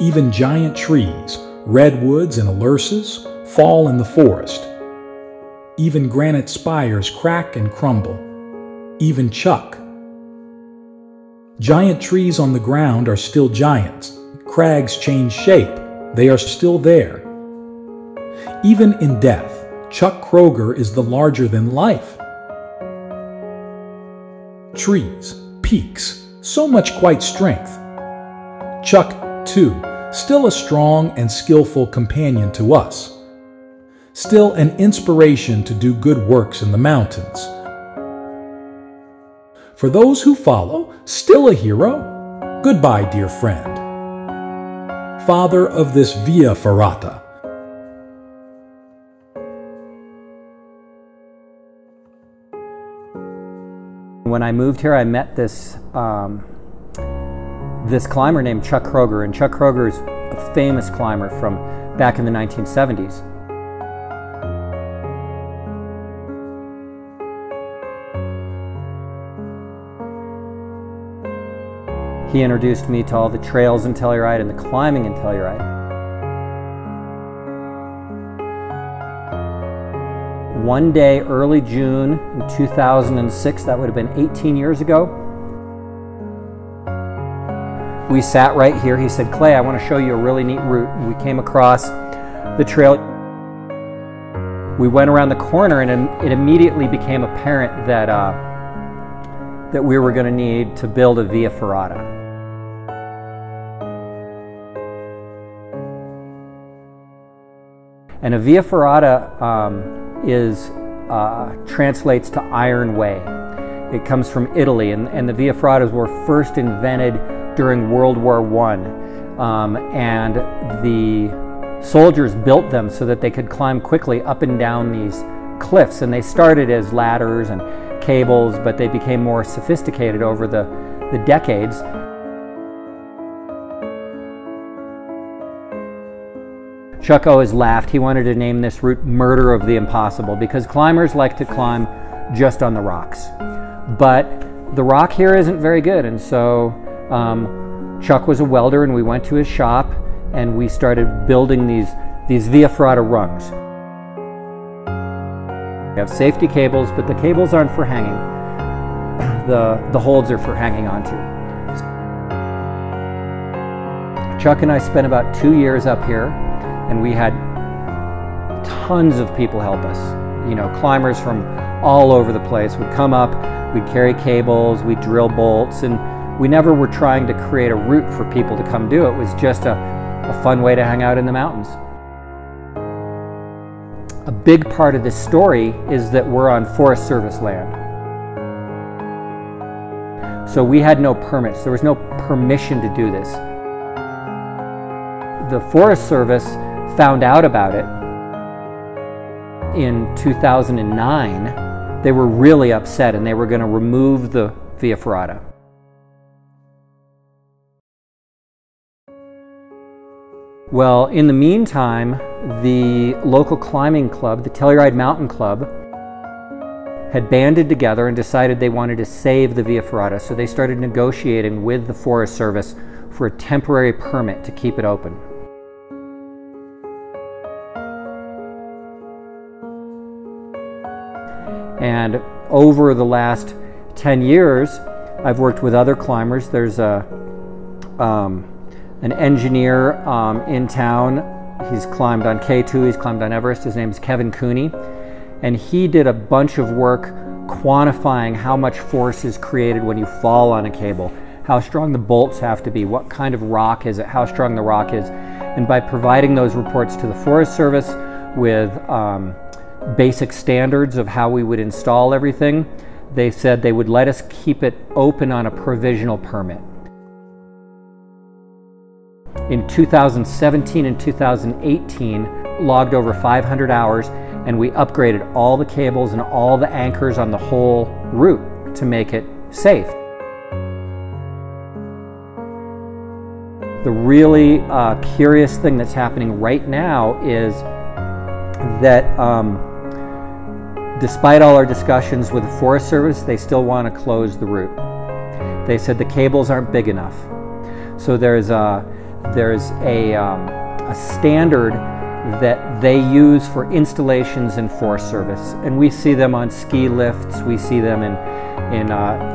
Even giant trees, redwoods and alerces, fall in the forest. Even granite spires crack and crumble. Even chuck. Giant trees on the ground are still giants. Crags change shape. They are still there. Even in death, Chuck Kroger is the larger-than-life. Trees, peaks, so much quite strength. Chuck, too, still a strong and skillful companion to us. Still an inspiration to do good works in the mountains. For those who follow, still a hero. Goodbye, dear friend. Father of this Via Ferrata. When I moved here, I met this this climber named Chuck Kroger, and Chuck Kroger is a famous climber from back in the 1970s. He introduced me to all the trails in Telluride and the climbing in Telluride. One day, early June in 2006, that would have been 18 years ago, we sat right here. He said, "Clay, I want to show you a really neat route." We came across the trail. We went around the corner, and it immediately became apparent that that we were going to need to build a Via Ferrata. And a Via Ferrata translates to Iron Way. It comes from Italy, and the Via Ferratas were first invented during World War I. And the soldiers built them so that they could climb quickly up and down these cliffs. And they started as ladders and cables, but they became more sophisticated over the decades. Chuck always laughed. He wanted to name this route Murder of the Impossible because climbers like to climb just on the rocks. But the rock here isn't very good, and so Chuck was a welder, and we went to his shop and we started building these Via Ferrata rungs. We have safety cables, but the cables aren't for hanging. The holds are for hanging onto. Chuck and I spent about 2 years up here, and we had tons of people help us. You know, climbers from all over the place would come up, we'd carry cables, we'd drill bolts, and we never were trying to create a route for people to come do. It was just a fun way to hang out in the mountains. A big part of this story is that we're on Forest Service land. So we had no permits. There was no permission to do this. The Forest Service found out about it in 2009. They were really upset, and they were going to remove the Via Ferrata. Well, in the meantime, the local climbing club, the Telluride Mountain Club, had banded together and decided they wanted to save the Via Ferrata, so they started negotiating with the Forest Service for a temporary permit to keep it open. And over the last 10 years, I've worked with other climbers. There's an engineer in town. He's climbed on K2, he's climbed on Everest. His name is Kevin Cooney. And he did a bunch of work quantifying how much force is created when you fall on a cable, how strong the bolts have to be, what kind of rock is it, how strong the rock is. And by providing those reports to the Forest Service with basic standards of how we would install everything, they said they would let us keep it open on a provisional permit. In 2017 and 2018, logged over 500 hours, and we upgraded all the cables and all the anchors on the whole route to make it safe. The really curious thing that's happening right now is that despite all our discussions with the Forest Service, they still want to close the route. They said the cables aren't big enough. So there's there's a standard that they use for installations in Forest Service. And we see them on ski lifts, we see them in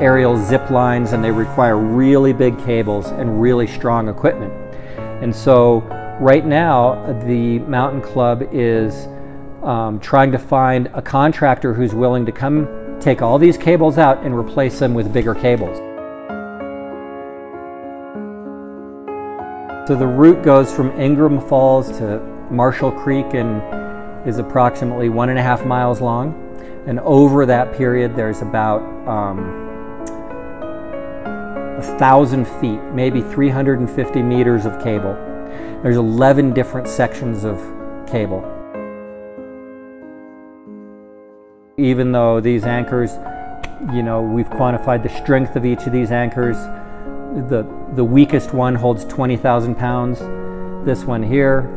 aerial zip lines, and they require really big cables and really strong equipment. And so right now, the Mountain Club is trying to find a contractor who's willing to come take all these cables out and replace them with bigger cables. So the route goes from Ingram Falls to Marshall Creek and is approximately 1.5 miles long. And over that period, there's about 1,000 feet, maybe 350 meters of cable. There's 11 different sections of cable. Even though these anchors, we've quantified the strength of each of these anchors. The weakest one holds 20,000 pounds. This one here,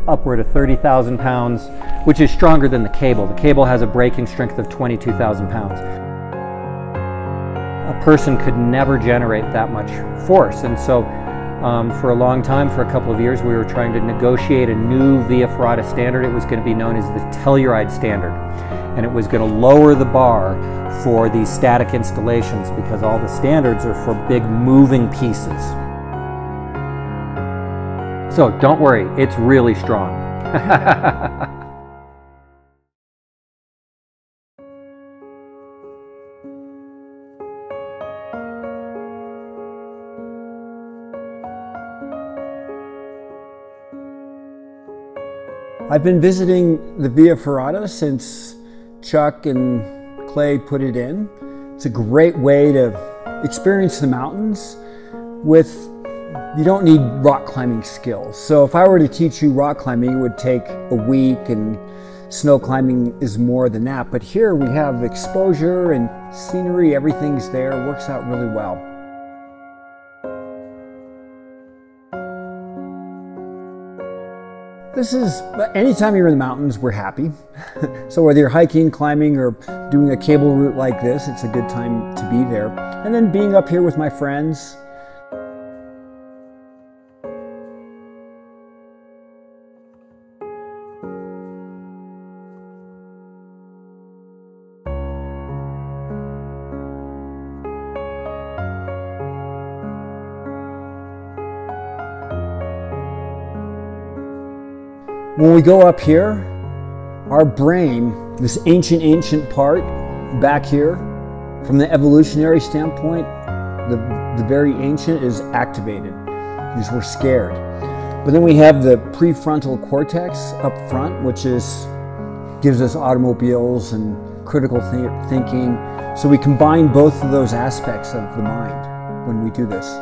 upward of 30,000 pounds, which is stronger than the cable. The cable has a breaking strength of 22,000 pounds. A person could never generate that much force, and so for a long time, for a couple of years, we were trying to negotiate a new Via Ferrata standard. It was going to be known as the Telluride standard, and it was going to lower the bar for these static installations because all the standards are for big moving pieces. So don't worry, it's really strong. I've been visiting the Via Ferrata since Chuck and Clay put it in. It's a great way to experience the mountains you don't need rock climbing skills. So if I were to teach you rock climbing, it would take a week, and snow climbing is more than that. But here we have exposure and scenery, everything's there, works out really well. Anytime you're in the mountains, we're happy. So whether you're hiking, climbing, or doing a cable route like this, it's a good time to be there. And then being up here with my friends. When we go up here, our brain, this ancient part back here, from the evolutionary standpoint, the very ancient is activated because we're scared. But then we have the prefrontal cortex up front, which gives us automobiles and critical thinking. So we combine both of those aspects of the mind when we do this.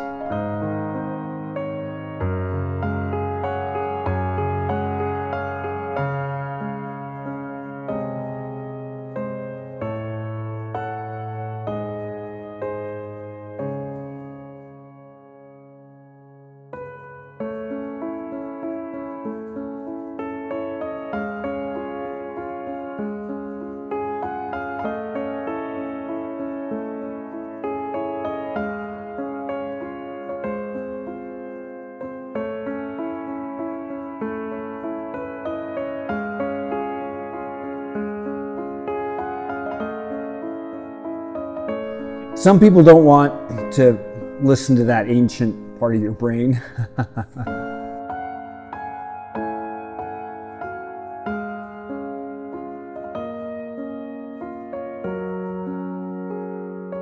Some people don't want to listen to that ancient part of your brain.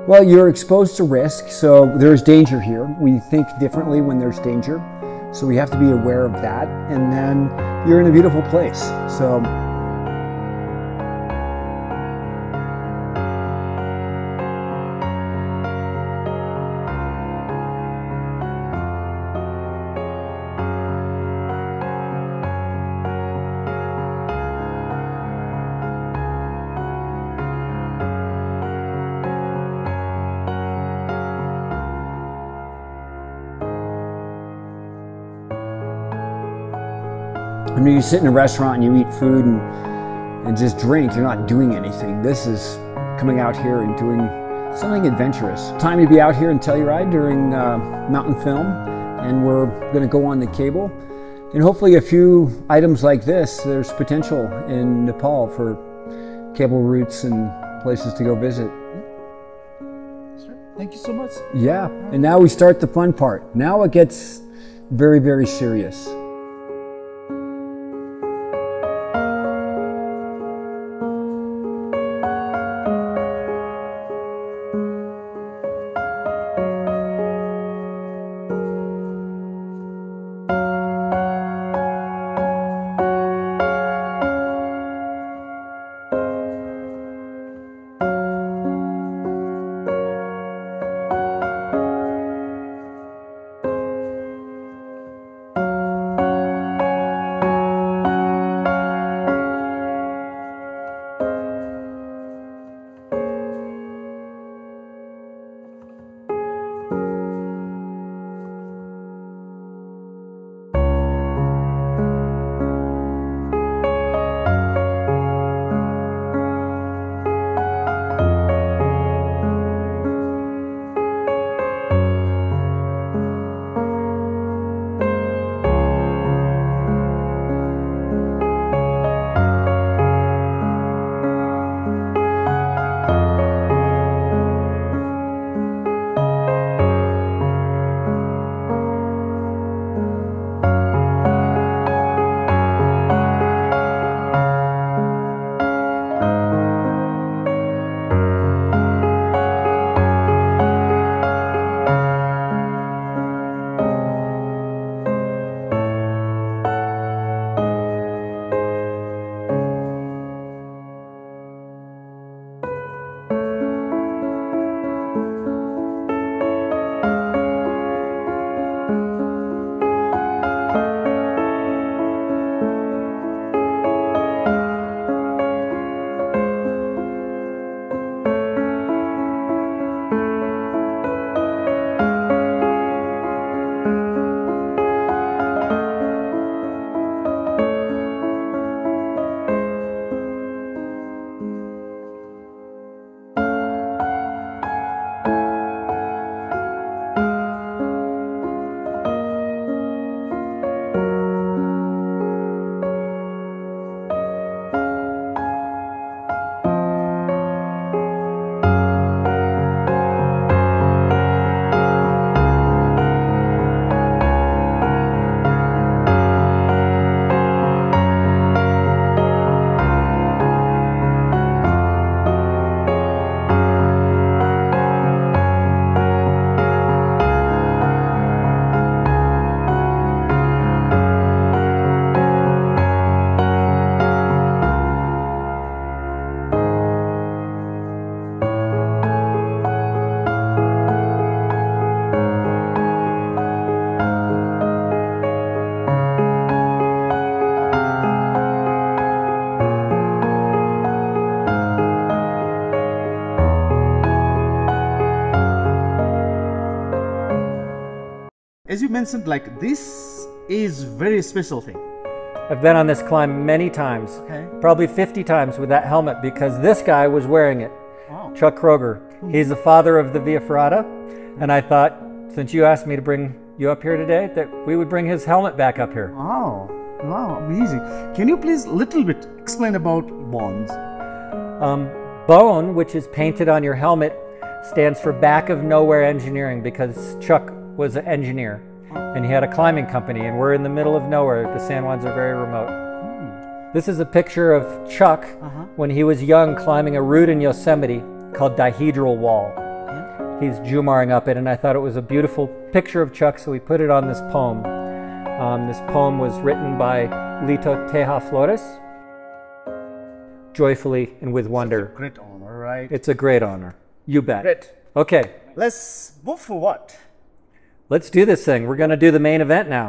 Well, you're exposed to risk, so there's danger here. We think differently when there's danger, so we have to be aware of that. And then you're in a beautiful place. So I mean, you sit in a restaurant and you eat food and just drink, you're not doing anything. This is coming out here and doing something adventurous. Time to be out here in Telluride during mountain film and we're going to go on the cable. And hopefully a few items like this, there's potential in Nepal for cable routes and places to go visit. Thank you so much. Yeah, and now we start the fun part. Now it gets very, very serious. As you mentioned, like this is very special thing. I've been on this climb many times, Okay. probably 50 times with that helmet because this guy was wearing it. Wow. Chuck Kroger. He's the father of the Via Ferrata, and I thought, since you asked me to bring you up here today, that we would bring his helmet back up here. Wow. Wow, amazing. Can you please little bit explain about bonds? Bone, which is painted on your helmet, stands for Back of Nowhere Engineering because Chuck was an engineer and he had a climbing company, and we're in the middle of nowhere. The San Juans are very remote. This is a picture of Chuck when he was young climbing a route in Yosemite called Dihedral Wall. He's jumaring up it, and I thought it was a beautiful picture of Chuck, so we put it on this poem. This poem was written by Lito Tejada Flores, joyfully and with wonder. Great honor, right? It's a great honor. You bet. Great. Okay, Let's move for what? let's do this thing. We're going to do the main event now.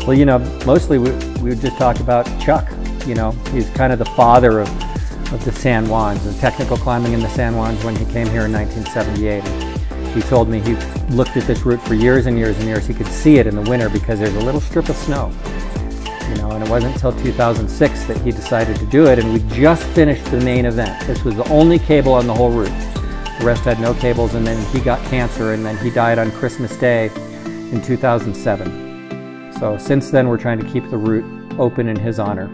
Well, you know, mostly we would just talk about Chuck. You know, he's kind of the father of the San Juans, the technical climbing in the San Juans when he came here in 1978. And he told me he looked at this route for years and years and years. He could see it in the winter because there's a little strip of snow. You know, and it wasn't until 2006 that he decided to do it, and we just finished the main event. This was the only cable on the whole route. The rest had no cables, and then he got cancer, and then he died on Christmas Day in 2007. So since then, we're trying to keep the route open in his honor.